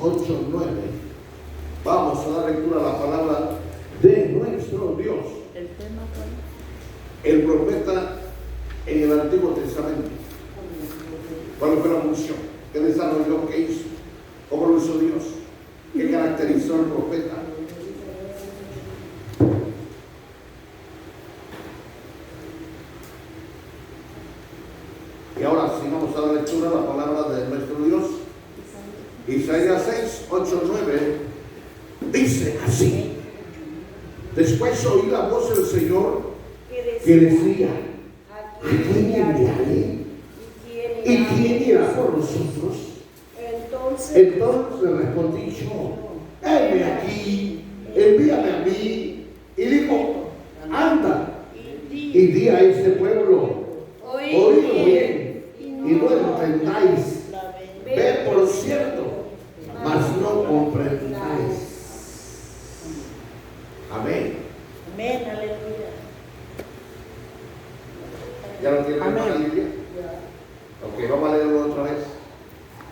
8, 9. Vamos a dar lectura a la palabra de nuestro Dios. ¿El tema cuál? El profeta en el Antiguo Testamento. ¿Cuál fue la función? ¿Qué desarrolló? ¿Qué hizo? ¿Cómo lo hizo Dios? ¿Qué caracterizó al profeta? Y ahora sí vamos a dar lectura a la palabra de nuestro Dios. Isaías 6, 8, 9 dice así: después oí la voz del Señor que decía: ¿a quién enviaré? ¿Y quién irá por nosotros? Entonces respondí yo: heme aquí, envíame a mí. Y dijo: anda y di a este pueblo: oíd bien y no entendáis, ved por cierto, mas no comprendáis. Amén. Amén, aleluya. ¿Ya lo tienen en la Biblia? Ok, vamos a leerlo otra vez.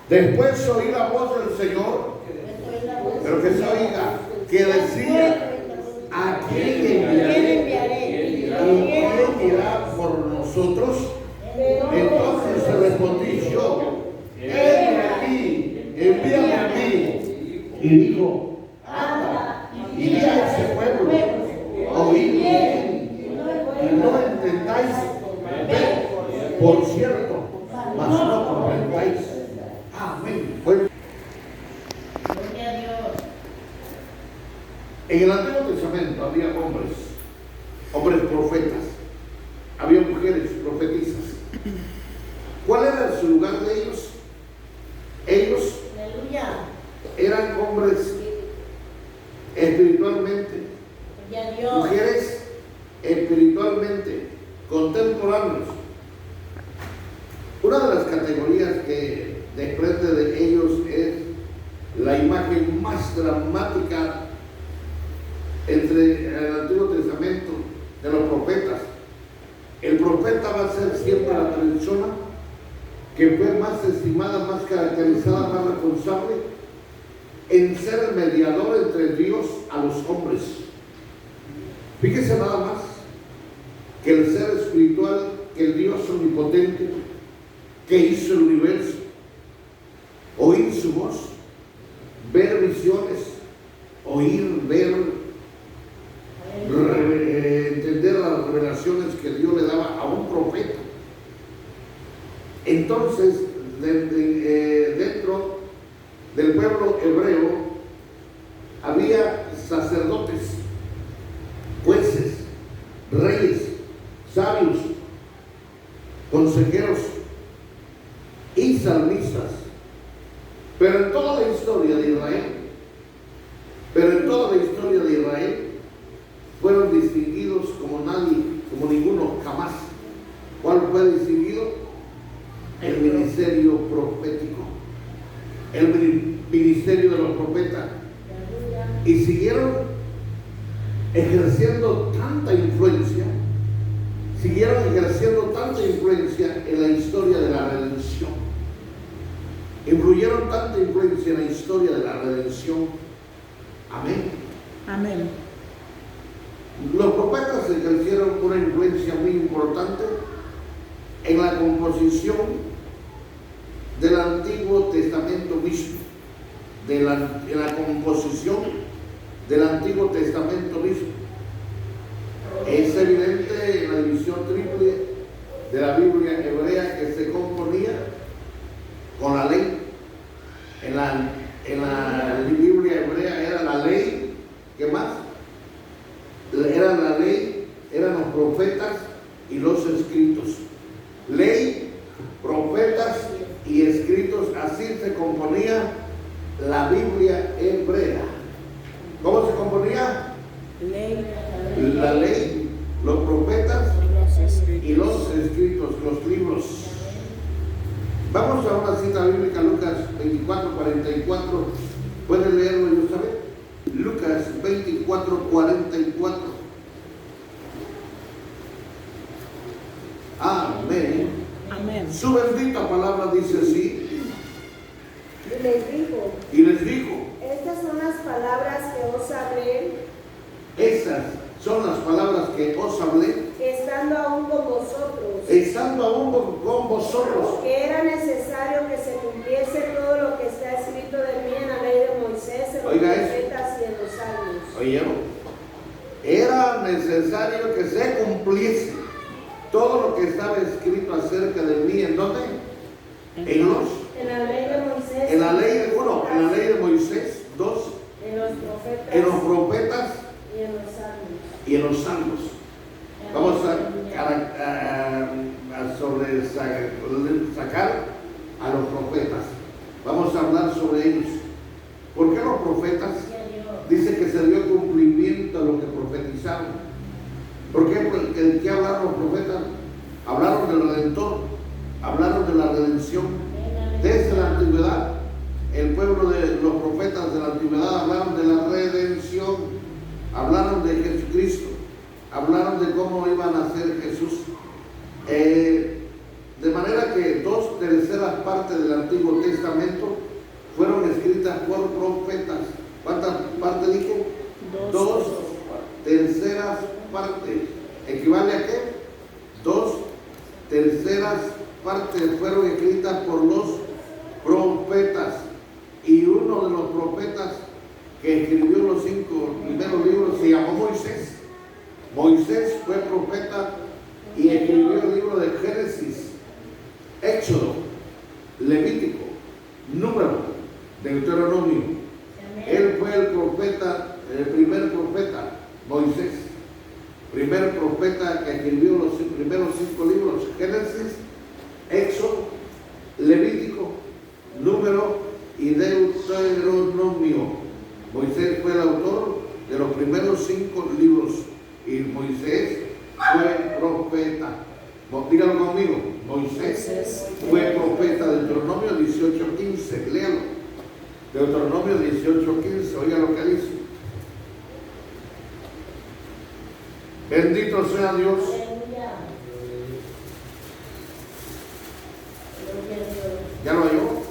Después oí la voz del Señor, pero que se oiga, que decía: ¿a quién enviaré? ¿Y quién irá por nosotros? Entonces se respondí yo: heme aquí, envíame a mí. Y dijo: anda y di a ese pueblo: oíd bien y no entendáis, ved por cierto, mas no comprendáis. Amén. Pues, en el Antiguo Testamento había hombres profetas, había mujeres profetizas. ¿Cuál era su lugar de ellos? Ellos eran hombres espiritualmente, mujeres espiritualmente contemporáneos. Una de las categorías que desprende de ellos es la imagen más dramática entre el Antiguo Testamento de los profetas. El profeta va a ser siempre la persona que fue más estimada, más caracterizada, más responsable en ser el mediador entre Dios a los hombres. Fíjese nada más que el ser espiritual, que el Dios omnipotente que hizo el universo, oír su voz, ver visiones, oír, ver, entender las revelaciones que Dios le daba a un profeta. Entonces, dentro del pueblo hebreo había sacerdotes, jueces, reyes, sabios, consejeros y salmistas. Pero en toda la historia de Israel, fueron distinguidos como nadie, como ninguno jamás. ¿Cuál fue distinguido? El ministerio profético, el ministerio de los profetas. Y siguieron ejerciendo tanta influencia, en la historia de la redención. Influyeron tanta influencia en la historia de la redención. Amén. Amén. Los profetas ejercieron una influencia muy importante en la composición del Antiguo Testamento mismo. En la composición del Antiguo Testamento mismo. Es evidente en la división triple de la Biblia hebrea que se componía con la ley. En la Biblia hebrea era la ley. ¿Qué más? Era la ley, eran los profetas y los escritos. Ley, profetas y escritos, así se componía la Biblia hebrea. ¿Cómo se componía? La ley, los profetas y los escritos, los libros. Vamos a una cita bíblica, Lucas 24, 44. ¿Pueden leerlo y saber? Lucas 24, 44. Amén. Amén. Su bendita palabra dice así. Y les dijo, palabras que os hablé, Esas son las palabras que os hablé, estando aún con vosotros, estando aún con vosotros. que era necesario que se cumpliese todo lo que está escrito de mí en la ley de Moisés, en los Oiga eso. profetas y en los salmos. ¿Oyeron? Era necesario que se cumpliese todo lo que estaba escrito acerca de mí. ¿En dónde? En la ley de Moisés, en la ley, uno, en la ley de Moisés, dos, en los profetas, en los profetas y en los salmos. y en los salmos. Vamos a sacar a los profetas. Vamos a hablar sobre ellos. ¿Por qué los profetas? Dice que se dio cumplimiento a lo que profetizaron. ¿Por qué? Porque ¿de qué hablaron los profetas? Hablaron del Redentor, hablaron de la redención. Desde la antigüedad, el pueblo de los profetas de la antigüedad hablaron de la redención, hablaron de Jesucristo, hablaron de cómo iban a ser Jesús. De manera que 2/3 partes del Antiguo Testamento fueron escritas por profetas. ¿Cuántas partes dije? 2/3 partes. ¿Equivale a qué? 2/3 partes fueron escritas por los profetas. Y uno de los profetas que escribió los 5 primeros libros se llamó Moisés. Moisés fue profeta y escribió el libro de Génesis, Éxodo, Levítico, Número, Deuteronomio. Él fue el profeta, el primer profeta, Moisés, primer profeta que escribió los primeros 5 libros, Génesis, Éxodo, Levítico, Número y Deuteronomio. Moisés fue el autor de los primeros 5 libros y Moisés fue profeta. Dígalo conmigo, Moisés fue profeta. Deuteronomio 18:15, léalo. Deuteronomio 18:15, oiga lo que dice. Bendito sea Dios. ¿Ya lo halló?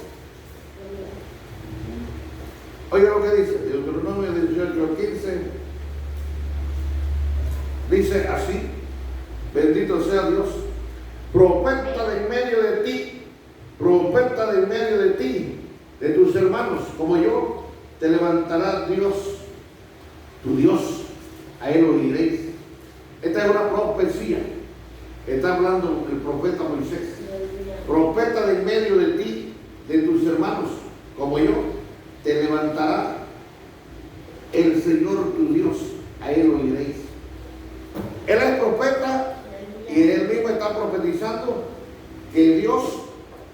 Oiga lo que dice, Deuteronomio 18:15. Dice así: bendito sea Dios, profeta de en medio de ti, profeta de en medio de ti, de tus hermanos, como yo, te levantará Dios, tu Dios, a él oiréis. Esta es una profecía. Está hablando el profeta Moisés. Profeta de en medio de ti, de tus hermanos, como yo, te levantará el Señor tu Dios, a él oiréis. Él es profeta y él mismo está profetizando que Dios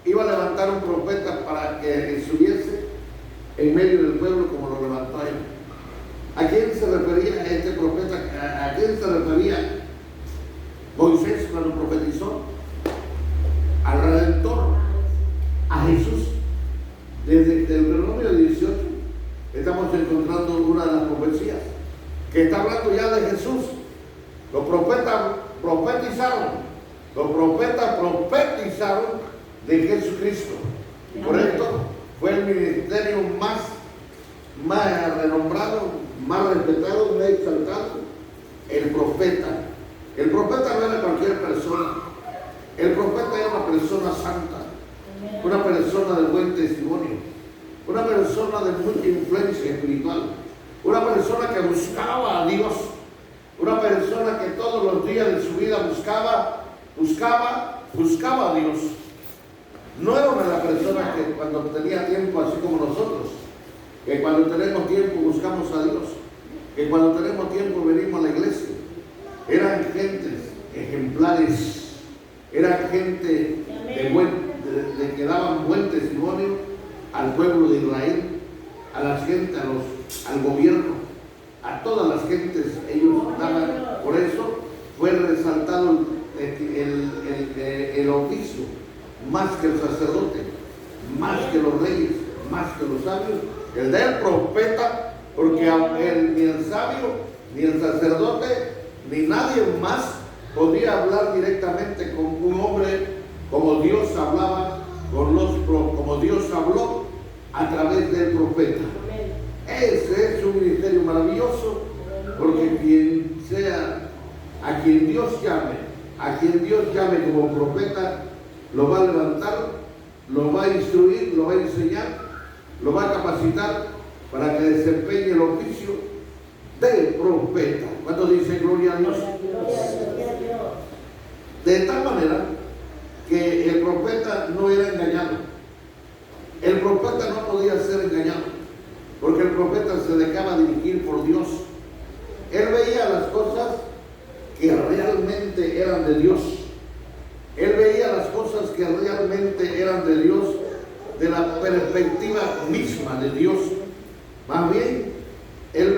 iba a levantar un profeta para que estuviese en medio del pueblo como lo levantó él. ¿A quién se refería este profeta? ¿A quién se refería Moisés cuando profetizó? Al Redentor, a Jesús. Desde el Deuteronomio 18 estamos encontrando una de las profecías que está hablando ya de Jesús. Los profetas profetizaron, los profetas profetizaron de Jesucristo. Por esto fue el ministerio más renombrado, más respetado, más exaltado, el profeta. El profeta no era cualquier persona. El profeta era una persona santa, una persona de buen testimonio, una persona de mucha influencia espiritual, una persona que buscaba a Dios, una persona que todos los días de su vida buscaba a Dios. No era una de las personas que cuando tenía tiempo, así como nosotros, que cuando tenemos tiempo buscamos a Dios, que cuando tenemos tiempo venimos a la iglesia. Eran gentes ejemplares, eran gente que daban buen testimonio al pueblo de Israel, a las gentes, al gobierno, a todas las gentes. Ellos daban. Por eso fue resaltado el oficio, más que el sacerdote, más que los reyes, más que los sabios, el del profeta, porque ni el sabio, ni el sacerdote, ni nadie más podía hablar directamente con un hombre como Dios hablaba como Dios habló a través del profeta. Ese es ministerio maravilloso, porque quien sea, a quien Dios llame como profeta, lo va a levantar, lo va a instruir, lo va a enseñar, lo va a capacitar para que desempeñe el oficio de profeta. ¿Cuánto dice gloria a Dios? De tal manera que el profeta no era engañado. El profeta no podía ser engañado, porque el profeta se dejaba dirigir por Dios. Él veía las cosas que realmente eran de Dios. Él veía las cosas que realmente eran de Dios, de la perspectiva misma de Dios. Más bien, él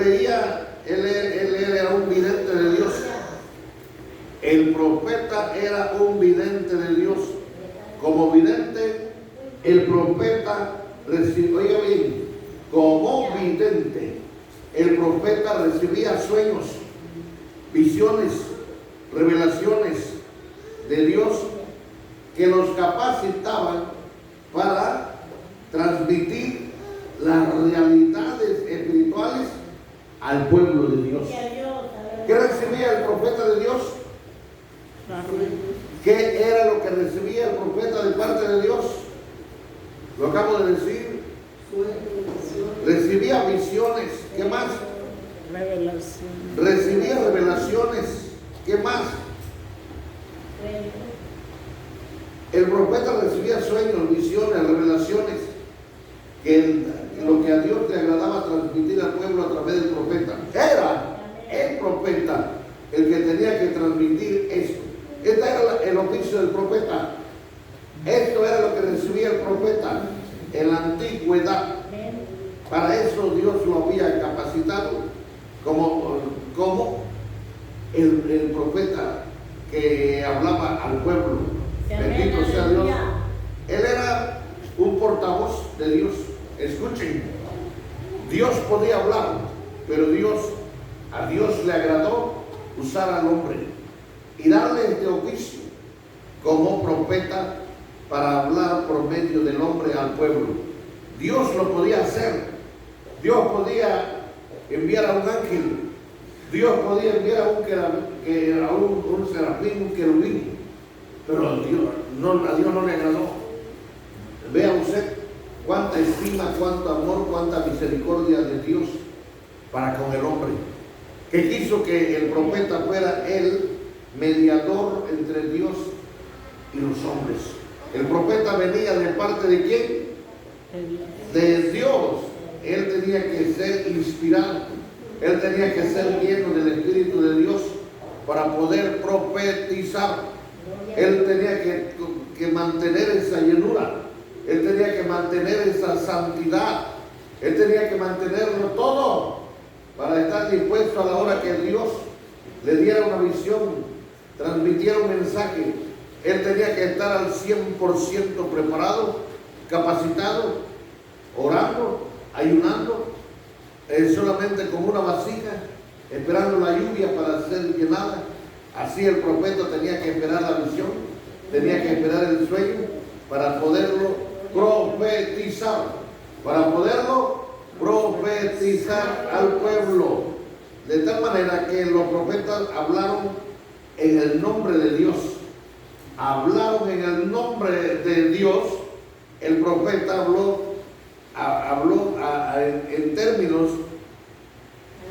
era un vidente de Dios. El profeta era un vidente de Dios. Como vidente, el profeta recibió, oiga bien, como vidente, el profeta recibía sueños, visiones, revelaciones de Dios que los capacitaban para transmitir las realidades espirituales al pueblo de Dios. ¿Qué recibía el profeta de Dios? ¿Qué era lo que recibía el profeta de parte de Dios? Lo acabo de decir. Recibía visiones. ¿Qué más? Revelación. Recibía revelaciones. ¿Qué más? El profeta recibía sueños, visiones, revelaciones, que lo que a Dios le agradaba transmitir al pueblo a través del profeta. Era el profeta el que tenía que transmitir esto. Este era el oficio del profeta. Esto era lo que recibía el profeta en la antigüedad. Para eso Dios lo había capacitado como el profeta que hablaba al pueblo. Bendito sea Dios. Él era un portavoz de Dios. Escuchen, Dios podía hablar, pero a Dios le agradó usar al hombre y darle este oficio como profeta para hablar por medio del hombre al pueblo. Dios lo podía hacer. Dios podía enviar a un ángel. Dios podía enviar a un serafín, un querubín. Pero a Dios no le agradó. Vea usted cuánta estima, cuánto amor, cuánta misericordia de Dios para con el hombre, que quiso que el profeta fuera el mediador entre Dios y los hombres. El profeta venía de parte de ¿quién? De Dios. Él tenía que ser inspirado, él tenía que ser lleno del Espíritu de Dios para poder profetizar. Él tenía que mantener esa llenura, él tenía que mantener esa santidad, él tenía que mantenerlo todo para estar dispuesto a la hora que Dios le diera una visión, transmitiera un mensaje. Él tenía que estar al 100% preparado, capacitado, orando, ayunando, solamente con una vasija, esperando la lluvia para ser llenada. Así el profeta tenía que esperar la visión, tenía que esperar el sueño para poderlo profetizar, al pueblo. De tal manera que los profetas hablaron en el nombre de Dios. Hablaron en el nombre de Dios. El profeta habló en términos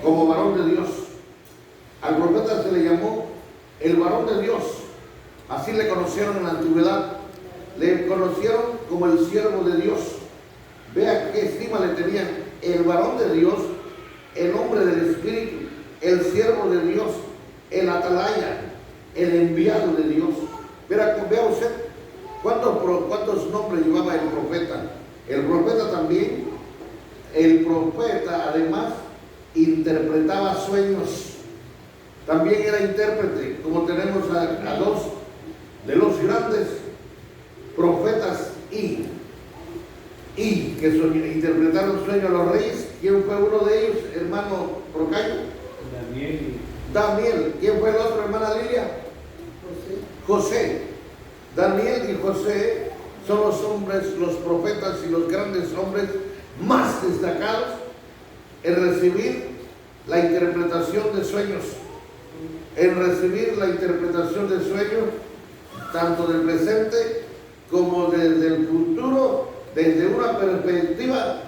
como varón de Dios. Al profeta se le llamó el varón de Dios. Así le conocieron en la antigüedad. Le conocieron como el siervo de Dios. Vea qué estima le tenían. El varón de Dios, el hombre del Espíritu, el siervo de Dios, el atalaya, el enviado de Dios. Vea usted cuántos nombres llevaba el profeta. El profeta también, además interpretaba sueños. También era intérprete, como tenemos a dos de los grandes profetas que interpretaron sueños a los reyes. ¿Quién fue uno de ellos, hermano Procayo? Daniel. ¿Quién fue el otro, hermana Lilia? José. Daniel y José son los hombres, los profetas y los grandes hombres más destacados en recibir la interpretación de sueños, en recibir la interpretación de sueños, tanto del presente como desde el futuro, desde una perspectiva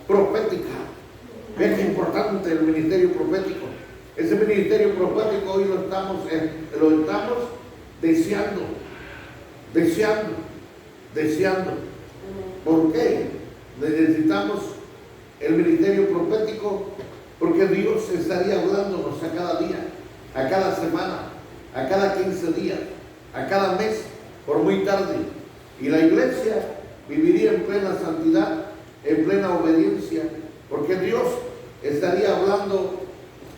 profética. Es importante el ministerio profético. Ese ministerio profético hoy lo estamos deseando. ¿Por qué necesitamos el ministerio profético? Porque Dios estaría hablándonos a cada día, a cada semana, a cada 15 días, a cada mes, por muy tarde. Y la iglesia viviría en plena santidad, en plena obediencia, porque Dios estaría hablando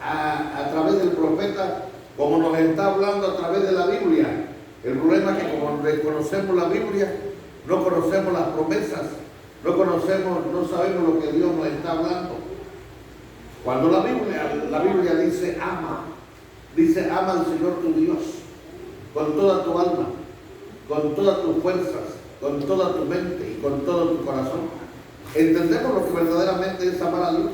a través del profeta, como nos está hablando a través de la Biblia. El problema es que como desconocemos la Biblia, no conocemos las promesas, no sabemos lo que Dios nos está hablando. Cuando la Biblia dice ama al Señor tu Dios con toda tu alma, con todas tus fuerzas, con toda tu mente y con todo tu corazón. ¿Entendemos lo que verdaderamente es amar a Dios?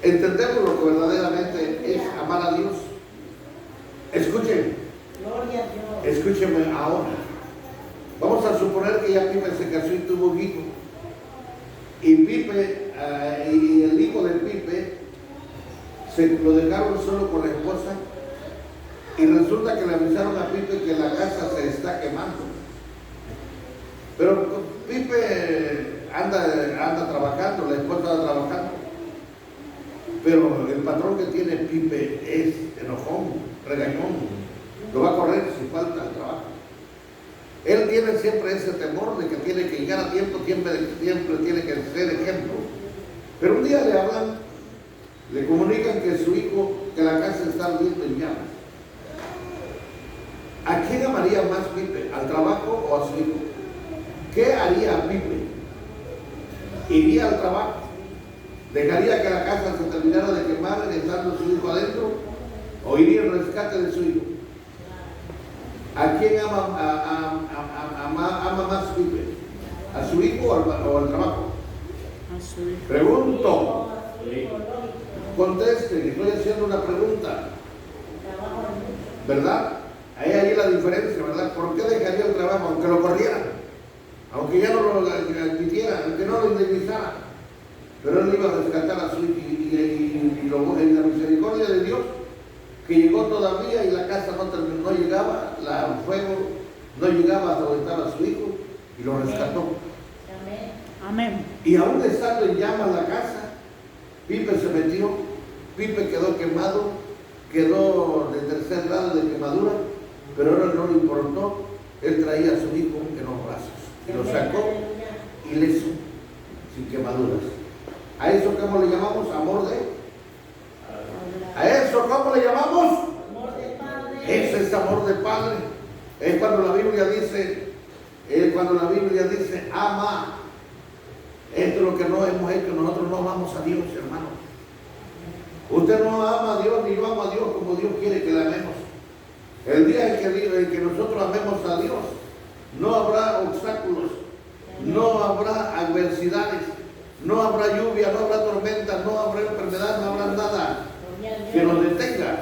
¿Entendemos lo que verdaderamente es amar a Dios? Escúchenme ahora. Vamos a suponer que ya Pipe se casó y tuvo un hijo. Y Pipe, y el hijo de Pipe, se lo dejaron solo con la esposa. Y resulta que le avisaron a Pipe que la casa se está quemando. Pero Pipe anda trabajando, la esposa anda trabajando. Pero el patrón que tiene Pipe es enojón, regañón. Lo va a correr si falta el trabajo. Él tiene siempre ese temor de que tiene que llegar a tiempo, siempre tiene que ser ejemplo. Pero un día le hablan, le comunican que su hijo, que la casa está ardiendo en llamas. ¿A quién amaría más Pipe? ¿Al trabajo o a su hijo? ¿Qué haría Pipe? ¿Iría al trabajo? ¿Dejaría que la casa se terminara de quemar dejando a su hijo adentro? ¿O iría al rescate de su hijo? ¿A quién ama más Pipe? ¿A su hijo o al trabajo? A su hijo. Pregunto. Contesten, estoy haciendo una pregunta. ¿Verdad? Ahí la diferencia, ¿verdad? ¿Por qué dejaría el trabajo aunque lo corrieran? Aunque ya no lo admitieran, aunque no lo indemnizaran. Pero él iba a rescatar a su hijo y la misericordia de Dios, que llegó todavía y la casa no llegaba, el fuego no llegaba hasta donde estaba su hijo y lo rescató. Amén. Y aún estando en llamas la casa, Pipe se metió, Pipe quedó quemado, quedó de tercer grado de quemadura, pero ahora no le importó. Él traía a su hijo en los brazos y lo sacó ileso, sin quemaduras. ¿A eso cómo le llamamos? Amor de... ¿A eso cómo le llamamos? Amor de Padre. Ese es amor de Padre. Es cuando la Biblia dice, ama. Esto es lo que no hemos hecho. Nosotros no amamos a Dios, hermano. Usted no ama a Dios, ni yo amo a Dios como Dios quiere que le amemos. El día en que nosotros amemos a Dios, no habrá obstáculos, no habrá adversidades, no habrá lluvia, no habrá tormenta, no habrá enfermedad, no habrá nada que nos detenga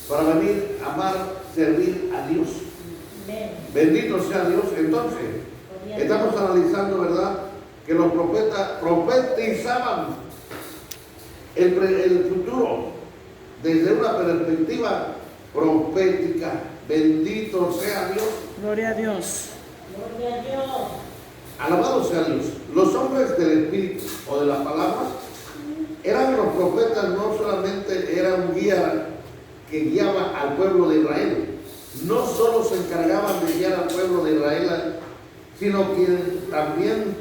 para venir a amar, servir a Dios. Bendito sea Dios. Entonces, estamos analizando, ¿verdad?, que los profetas profetizaban el futuro desde una perspectiva profética. Bendito sea Dios. Gloria a Dios. Gloria a Dios. Alabado sea Dios. Los hombres del Espíritu o de la palabra eran los profetas, no solamente era un guía que guiaba al pueblo de Israel, no solo se encargaban de guiar al pueblo de Israel, sino que también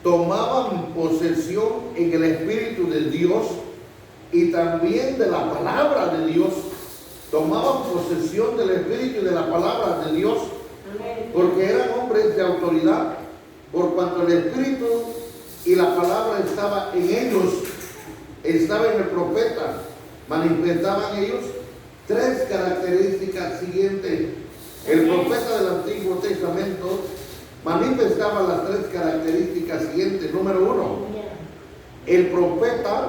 tomaban posesión en el Espíritu de Dios y también de la palabra de Dios. Tomaban posesión del Espíritu y de la palabra de Dios, porque eran hombres de autoridad, por cuanto el Espíritu y la palabra estaba en ellos, estaba en el profeta. Manifestaban ellos tres características siguientes. El profeta del Antiguo Testamento manifestaba las tres características siguientes. Número uno, el profeta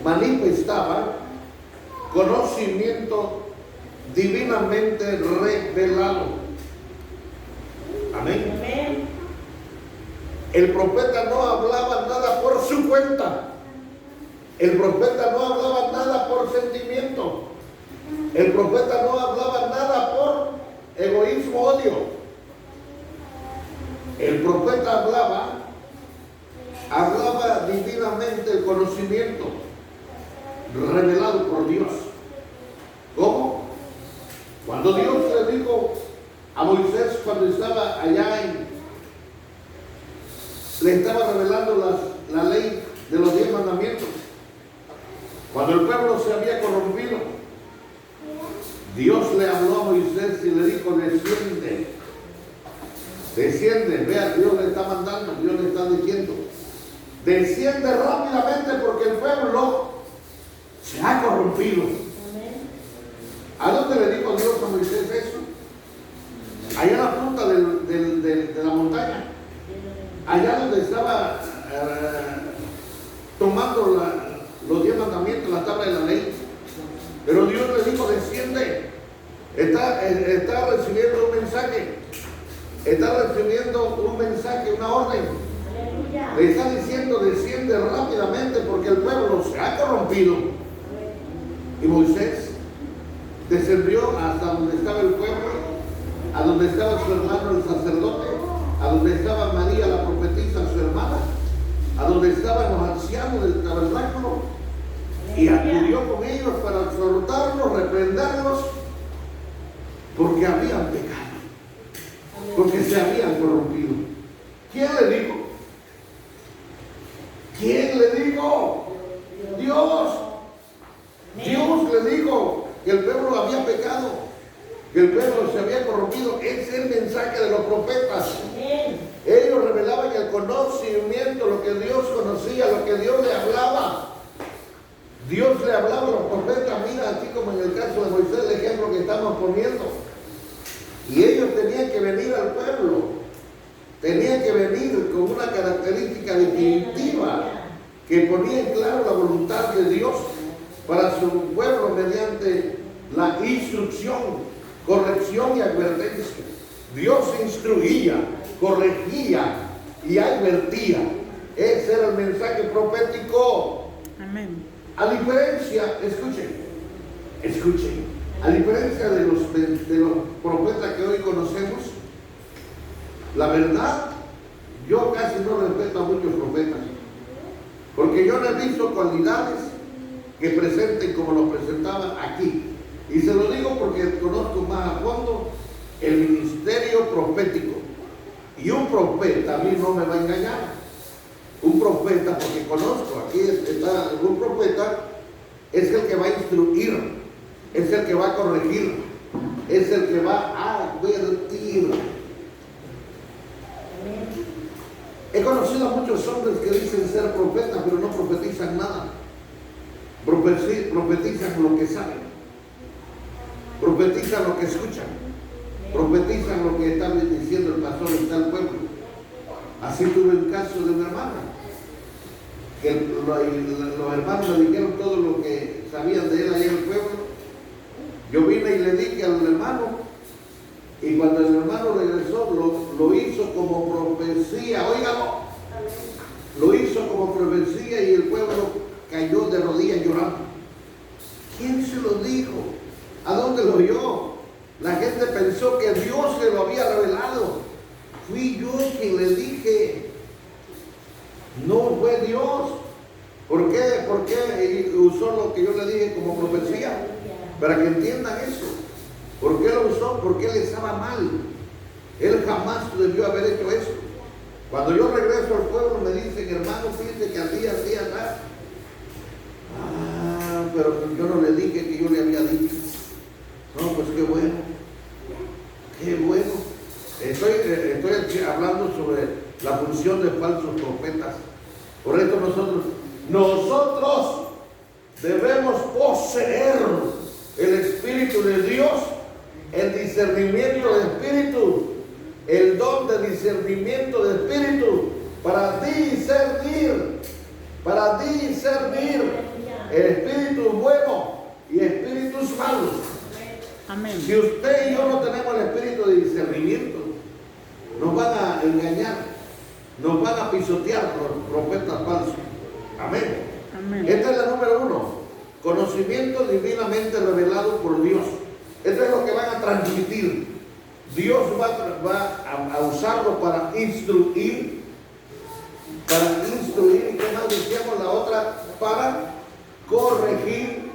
manifestaba conocimiento divinamente revelado. Amén. Amén. El profeta no hablaba nada por su cuenta. El profeta no hablaba nada por sentimiento. El profeta no hablaba nada por egoísmo, odio. El profeta hablaba divinamente el conocimiento revelado por Dios. ¿Cómo? Cuando Dios le dijo a Moisés, cuando estaba allá le estaba revelando la ley de los 10 mandamientos, cuando el pueblo se había corrompido, Dios le habló a Moisés y le dijo: desciende, vea, Dios le está mandando, Dios le está diciendo, desciende rápidamente porque el pueblo se ha corrompido. ¿A dónde le dijo Dios a Moisés eso? Allá en la punta de la montaña, allá donde estaba tomando los 10 mandamientos, la tabla de la ley. Pero Dios le dijo: desciende. Está recibiendo un mensaje. Está recibiendo un mensaje, una orden. Le está diciendo: desciende rápidamente porque el pueblo se ha corrompido. Y Moisés descendió hasta donde estaba el pueblo, a donde estaba su hermano el sacerdote, a donde estaba María la profetisa, su hermana, a donde estaban los ancianos del tabernáculo, y acudió con ellos para exhortarlos, reprenderlos, porque habían pecado, porque se habían corrompido. ¿Quién le dijo? ¿Quién le dijo? Dios. Dios le dijo que el pueblo había pecado, que el pueblo se había corrompido. Ese es el mensaje de los profetas. Ellos revelaban el conocimiento, lo que Dios conocía, lo que Dios le hablaba. Dios le hablaba a los profetas, mira, así como en el caso de Moisés, el ejemplo que estamos poniendo. Y ellos tenían que venir al pueblo, tenían que venir con una característica definitiva que ponía en claro la voluntad de Dios para su pueblo mediante la instrucción, corrección y advertencia. Dios instruía, corregía y advertía. Ese era el mensaje profético. Amén. A diferencia, escuchen, a diferencia de los profetas que hoy conocemos, la verdad, yo casi no respeto a muchos profetas, porque yo no he visto cualidades que presenten como lo presentaban aquí. Y se lo digo porque conozco más a fondo el ministerio profético. Y un profeta a mí no me va a engañar. Un profeta, porque conozco, aquí está un profeta, es el que va a instruir, es el que va a corregir, es el que va a advertir. He conocido a muchos hombres que dicen ser profetas, pero no profetizan nada. Profetizan lo que saben, profetizan lo que escuchan, profetizan lo que está diciendo el pastor en tal pueblo. Así tuve un caso de una hermana, que los hermanos le dijeron todo lo que sabían de él allá en el pueblo. Yo vine y le dije al hermano, y cuando el hermano regresó, lo hizo como profecía, óigalo, lo hizo como profecía, y el pueblo cayó de rodillas llorando. ¿Quién se lo dijo? ¿A dónde lo oyó? La gente pensó que Dios se lo había revelado. Fui yo quien le dije, no fue Dios. ¿Por qué? ¿Por qué usó lo que yo le dije como profecía? Para que entiendan eso. ¿Por qué lo usó? Porque él estaba mal. Él jamás debió haber hecho eso. Cuando yo regreso al pueblo me dicen, hermano, fíjate que al día acá. Pero yo no le dije que yo le había dicho. No, pues qué bueno. Qué bueno. Estoy hablando sobre la función de falsos profetas. Por eso nosotros debemos poseer el Espíritu de Dios, el discernimiento de Espíritu, el don de discernimiento de Espíritu para discernir discernir espíritus buenos y espíritus malos. Amén. Si usted y yo no tenemos el espíritu de discernimiento, nos van a engañar, nos van a pisotear los profetas falsos. Amén. Amén. Esta es la número 1. Conocimiento divinamente revelado por Dios. Esto es lo que van a transmitir. Dios va a usarlo para instruir. ¿Y qué más decíamos la otra? Para corregir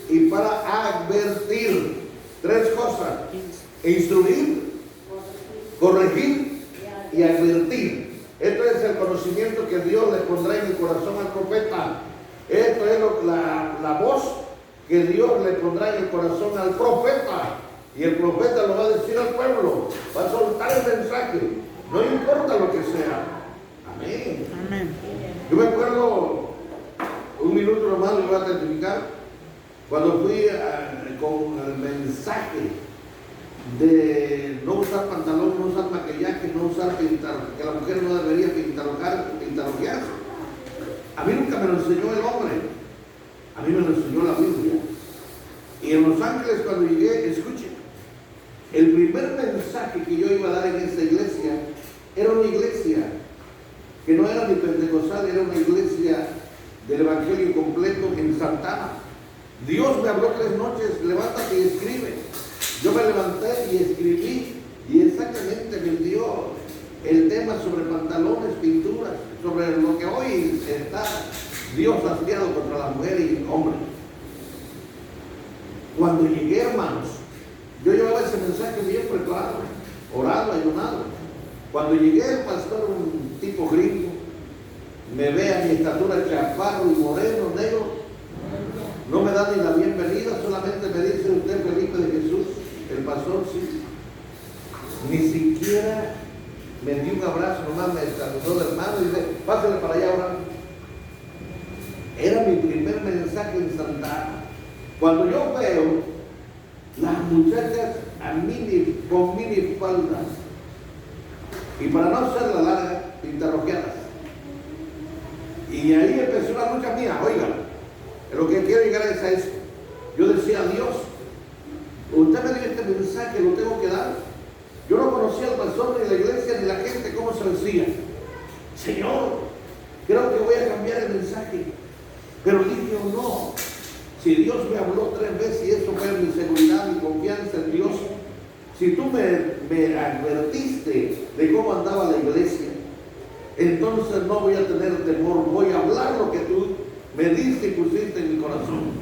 y para advertir. 3 cosas: instruir, corregir y advertir. Esto es el conocimiento que Dios le pondrá en el corazón al profeta. Esto es la voz que Dios le pondrá en el corazón al profeta. Y el profeta lo va a decir al pueblo, va a soltar el mensaje, no importa lo que sea. Amén. Amén. Yo me acuerdo, un minuto nomás lo voy a testificar, cuando fui con el mensaje de no usar pantalón, no usar maquillaje, no usar pintar, que la mujer no debería pintarrojearse. A mí nunca me lo enseñó el hombre, a mí me lo enseñó la Biblia. Y en Los Ángeles, cuando llegué, escuchen, el primer mensaje que yo iba a dar en esa iglesia era una iglesia que no era ni pentecostal, era una iglesia del Evangelio completo en Santana. Dios me habló 3 noches, levántate y escribe. Yo me levanté y escribí, y exactamente me dio el tema sobre pantalones, pinturas, sobre lo que hoy está Dios hastiado contra la mujer y el hombre. Cuando llegué, hermanos, yo llevaba ese mensaje bien preparado, orado, ayunado. Cuando llegué, el pastor, un tipo gringo, me ve a mi estatura chaparro y moreno, negro, no me da ni la bienvenida, solamente me dice: usted Felipe de Jesús, el pastor, sí. Ni siquiera me dio un abrazo, nomás me saludó de hermano y dice: pásale para allá ahora. Era mi primer mensaje en Santa Ana. Cuando yo veo las muchachas con mini faldas, y para no hacerla larga, pintarrojeadas. Y ahí empezó una lucha mía. Oigan, lo que quiero llegar es a eso. Yo decía: Dios, usted me dio este mensaje, lo tengo que dar. Yo no conocía al pastor, ni la iglesia, ni la gente, cómo se decía. Señor, creo que voy a cambiar el mensaje. Pero dije: oh, no, si Dios me habló 3 veces y eso fue mi seguridad, mi confianza en Dios. Si tú me advertiste de cómo andaba la iglesia, entonces no voy a tener temor, voy a hablar lo que tú me diste y pusiste en mi corazón.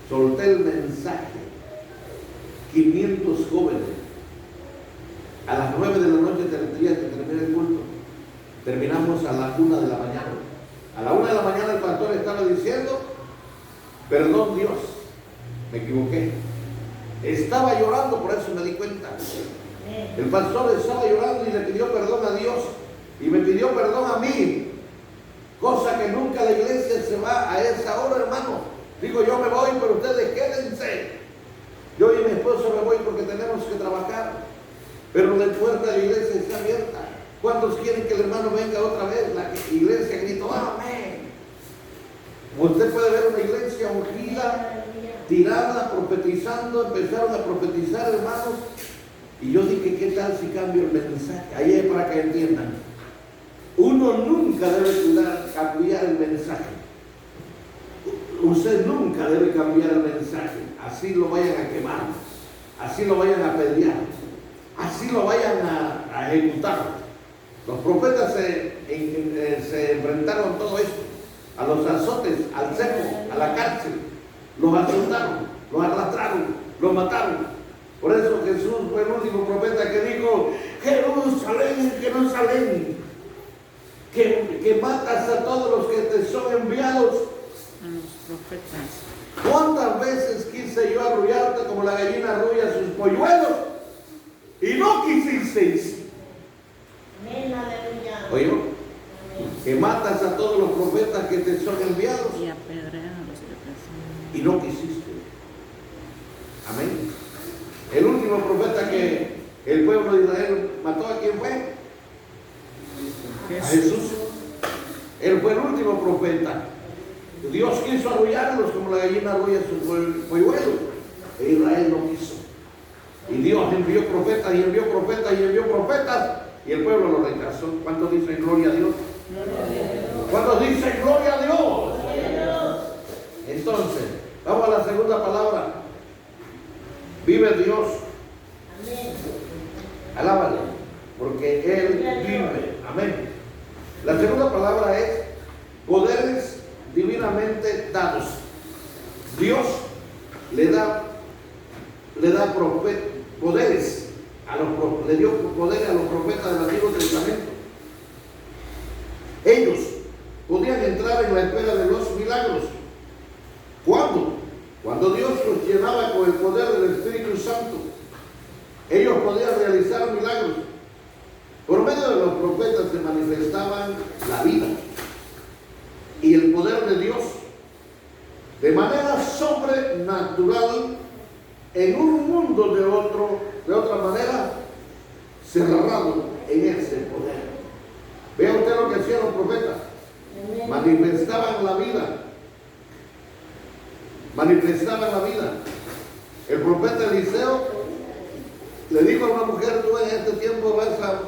Solté el mensaje. 500 jóvenes. A las 9 de la noche tendría que terminar el culto. Terminamos a la 1 de la mañana. A la 1 de la mañana el pastor estaba diciendo: perdón, Dios, me equivoqué. Estaba llorando, por eso me di cuenta. El pastor estaba llorando y le pidió perdón a Dios y me pidió perdón a mí, cosa que nunca la iglesia se va a esa hora, hermano. Digo: yo me voy, pero ustedes quédense. Yo y mi esposo me voy porque tenemos que trabajar, pero la puerta de la iglesia está abierta. ¿Cuántos quieren que el hermano venga otra vez? La iglesia gritó: amén. Usted puede ver una iglesia ungida, tirada, profetizando. Empezaron a profetizar, hermanos. Y yo dije: ¿qué tal si cambio el mensaje? Ahí es para que entiendan. Uno nunca debe cambiar el mensaje. Usted nunca debe cambiar el mensaje. Así lo vayan a quemar, así lo vayan a apedrear, así lo vayan a ejecutar. Los profetas se enfrentaron a todo esto, a los azotes, al cepo, a la cárcel. Los azotaron, los arrastraron, los mataron. Por eso Jesús fue el último profeta que dijo: Jerusalén, Jerusalén, que matas a todos los que te son enviados. A los profetas. ¿Cuántas veces quise yo arrullarte como la gallina arrulla sus polluelos? Y no quisisteis. Amén, aleluya. Oye, que matas a todos los profetas que te son enviados. Y apedrean a los que te son. Y no quisiste. Amén. El último profeta que el pueblo de Israel mató, ¿a quién fue? A Jesús. Él fue el último profeta. Dios quiso arrullarlos como la gallina arrulla su polluelo. E Israel no quiso. Y Dios envió profetas y envió profetas y envió profetas. Y el pueblo lo rechazó. ¿Cuántos dicen gloria a Dios? ¿Cuántos dicen gloria a Dios? Entonces, vamos a la segunda palabra. Vive Dios. Alábale, porque Él vive. Amén. La segunda palabra es poderes divinamente dados. Dios le da poderes le dio poder a los profetas del Antiguo Testamento. Ellos podían entrar en la esfera de los milagros. ¿Cuándo? Cuando Dios los llenaba con el poder del Espíritu Santo. Ellos podían realizar milagros. Por medio de los profetas se manifestaban la vida y el poder de Dios de manera sobrenatural en un mundo de otra manera cerrado en ese poder. Vea usted lo que hacían los profetas. Manifestaban la vida. Manifestaban la vida. El profeta Eliseo le dijo a una mujer: tú en este tiempo vas a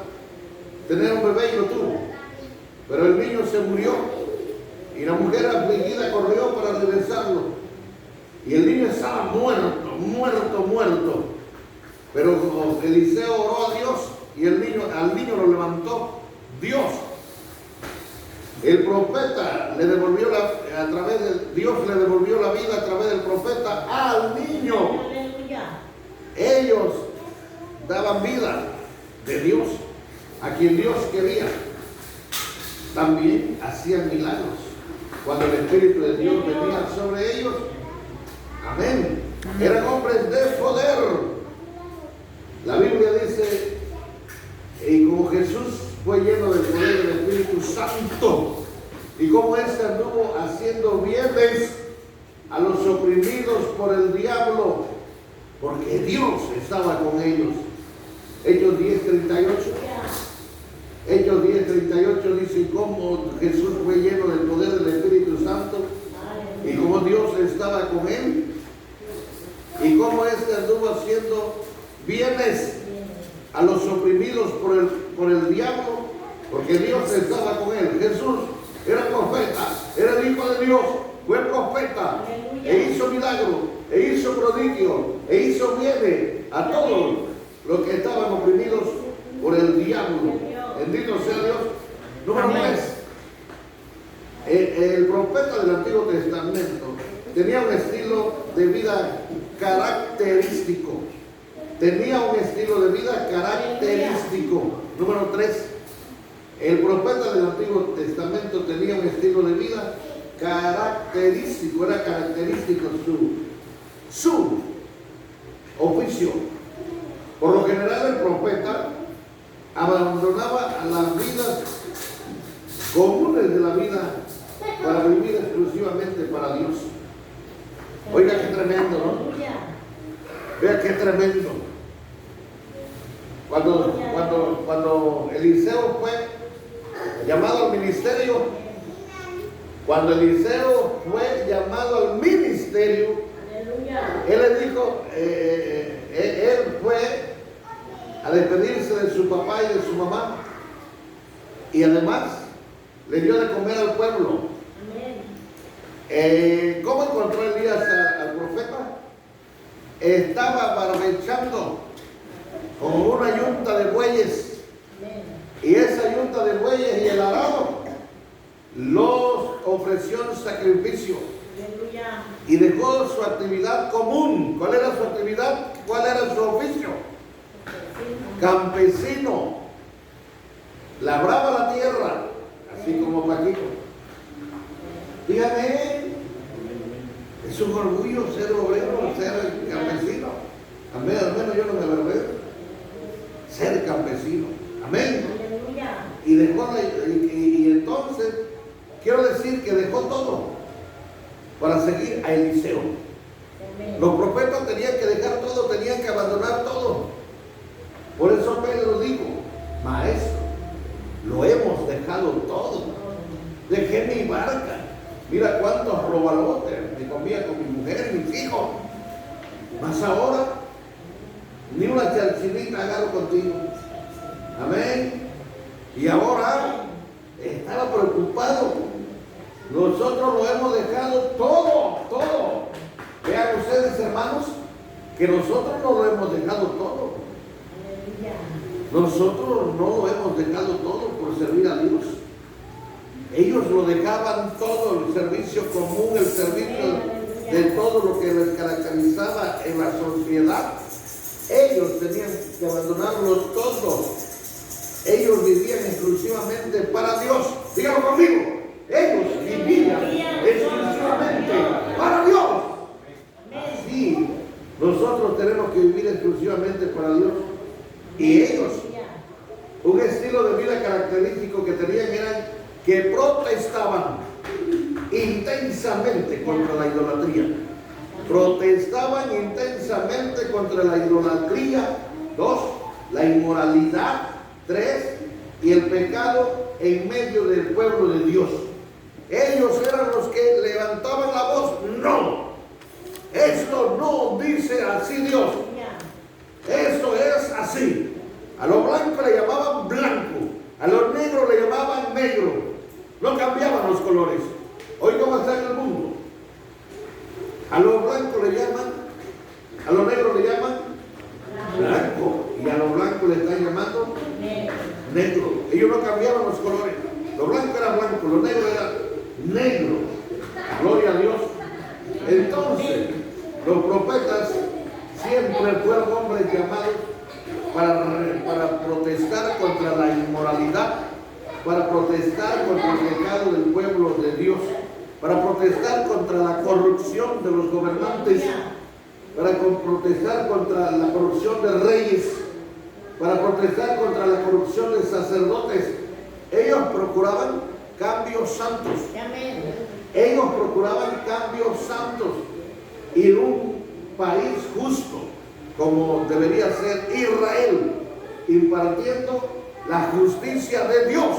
tener un bebé, y lo tuvo. Pero el niño se murió y la mujer afligida corrió para regresarlo. Y el niño estaba muerto. Pero Eliseo oró a Dios y al niño lo levantó Dios. El profeta le devolvió Dios le devolvió la vida a través del profeta al niño. Ellos daban vida de Dios a quien Dios quería. También hacían milagros cuando el Espíritu de Dios venía sobre ellos. Amén. Eran hombres de poder. La Biblia dice, y como Jesús fue lleno del poder del Espíritu Santo, y como éste anduvo haciendo bienes a los oprimidos por el diablo, porque Dios estaba con ellos. Hechos 10:38. Hechos 10:38 dice cómo Jesús fue lleno del poder del Espíritu Santo y cómo Dios estaba con él y cómo éste anduvo haciendo bienes a los oprimidos por el diablo, porque Dios estaba con él. Jesús era profeta, era el Hijo de Dios, fue profeta, e hizo milagros, e hizo prodigios, e hizo bienes a todos los que estaban oprimidos por el diablo. Bendito sea Dios. Número 3. El profeta del Antiguo Testamento tenía un estilo de vida característico. Número 3. El profeta del Antiguo Testamento tenía un estilo de vida característico. Era característico su oficio. Por lo general, el profeta abandonaba las vidas comunes de la vida para vivir exclusivamente para Dios. Oiga, qué tremendo, ¿no? Vea qué tremendo. Cuando Eliseo fue llamado al ministerio, él le dijo, él fue a despedirse de su papá y de su mamá, y además le dio de comer al pueblo. ¿Cómo encontró Elías al profeta? Estaba barbechando con una yunta de bueyes, y esa yunta de bueyes y el arado los ofreció en sacrificio y dejó su actividad común. ¿Cuál era su actividad? ¿Cuál era su oficio? Campesino. Labraba la tierra, así como Paquito. Dígame, es un orgullo ser obrero, ser campesino. Amén, al menos yo no me verdadero. Ser campesino. Amén. Y y entonces quiero decir que dejó todo para seguir a Eliseo. Los profetas tenían que dejar todo, tenían que abandonar todo. Por eso Pedro dijo: Maestro, lo hemos dejado todo Dejé mi barca. Mira cuántos robalotes me comía con mi mujer y mis hijos. Mas ahora, ni una chalchinita agarro contigo. Amén. Y ahora estaba preocupado. Nosotros lo hemos dejado todo. Vean ustedes, hermanos, que nosotros no lo hemos dejado todo. Nosotros no lo hemos dejado todo por servir a Dios. Ellos lo dejaban todo, el servicio común, el servicio de todo lo que les caracterizaba en la sociedad. Ellos tenían que abandonarlo todo. Ellos vivían exclusivamente para Dios. Díganlo conmigo. Ellos vivían exclusivamente para Dios. Así, nosotros tenemos que vivir exclusivamente para Dios. Y ellos, un estilo de vida característico que tenían era que protestaban intensamente contra la idolatría. Protestaban intensamente contra la idolatría. 2, la inmoralidad. 3, y el pecado en medio del pueblo de Dios. Ellos eran los que levantaban la voz. No, esto no dice así Dios. Esto es así. A los blancos le llamaban blanco, a los negros le llamaban negro. No cambiaban los colores. Hoy cómo está en el mundo. A los blancos le llaman, a los negros le llaman blanco, y a los blancos le están llamando negro. Ellos no cambiaban los colores. Los blancos eran blancos, los negros eran negros. Gloria a Dios. Entonces, los profetas siempre fueron hombres llamados para protestar contra la inmoralidad, para protestar contra el pecado del pueblo de Dios, para protestar contra la corrupción de los gobernantes, para protestar contra la corrupción de reyes, para protestar contra la corrupción de sacerdotes. Ellos procuraban cambios santos. Ellos procuraban cambios santos y un país justo, como debería ser Israel, impartiendo la justicia de Dios,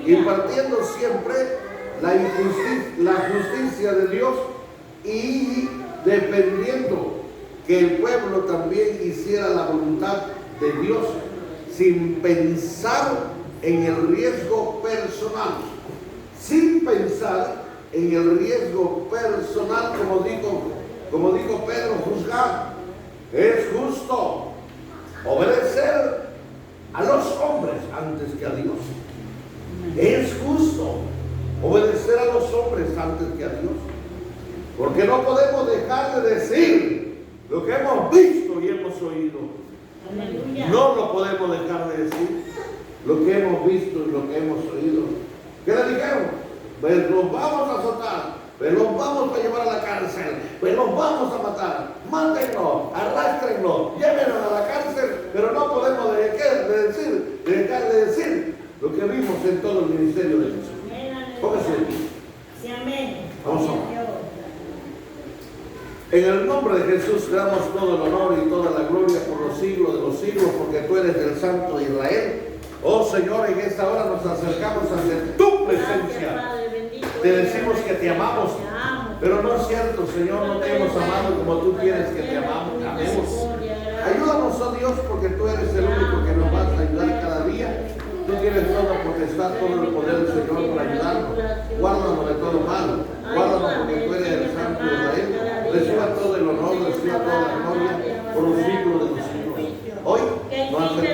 impartiendo siempre la justicia de Dios y dependiendo que el pueblo también hiciera la voluntad de Dios sin pensar en el riesgo personal, sin pensar en el riesgo personal, como dijo Pedro, juzgar. Es justo obedecer a los hombres antes que a Dios. Es justo obedecer a los hombres antes que a Dios. Porque no podemos dejar de decir lo que hemos visto y hemos oído. Aleluya. No lo podemos dejar de decir lo que hemos visto y lo que hemos oído. ¿Qué le dijeron? Pues los vamos a azotar, pues los vamos a llevar a la cárcel, pues los vamos a matar. Mátenlo, arrástrenlo, llévenlo a la cárcel, pero no podemos dejar de decir lo que vimos en todo el ministerio de Jesús. Póngase de pie. Sí, amén. Vamos a orar. En el nombre de Jesús te damos todo el honor y toda la gloria por los siglos de los siglos, porque tú eres el Santo de Israel. Oh Señor, en esta hora nos acercamos ante tu presencia. Te decimos que te amamos, pero no es cierto, Señor, no te hemos amado como tú quieres que te amemos. Ayúdanos, oh Dios, porque tú eres el único que nos vas a ayudar cada día. Tú tienes toda potestad, todo el poder del Señor para ayudarnos. Guárdanos de todo mal. Guárdanos porque tú eres el Santo de Israel. Reciba todo el honor, reciba toda la gloria por los siglos de los siglos. Hoy nos acercamos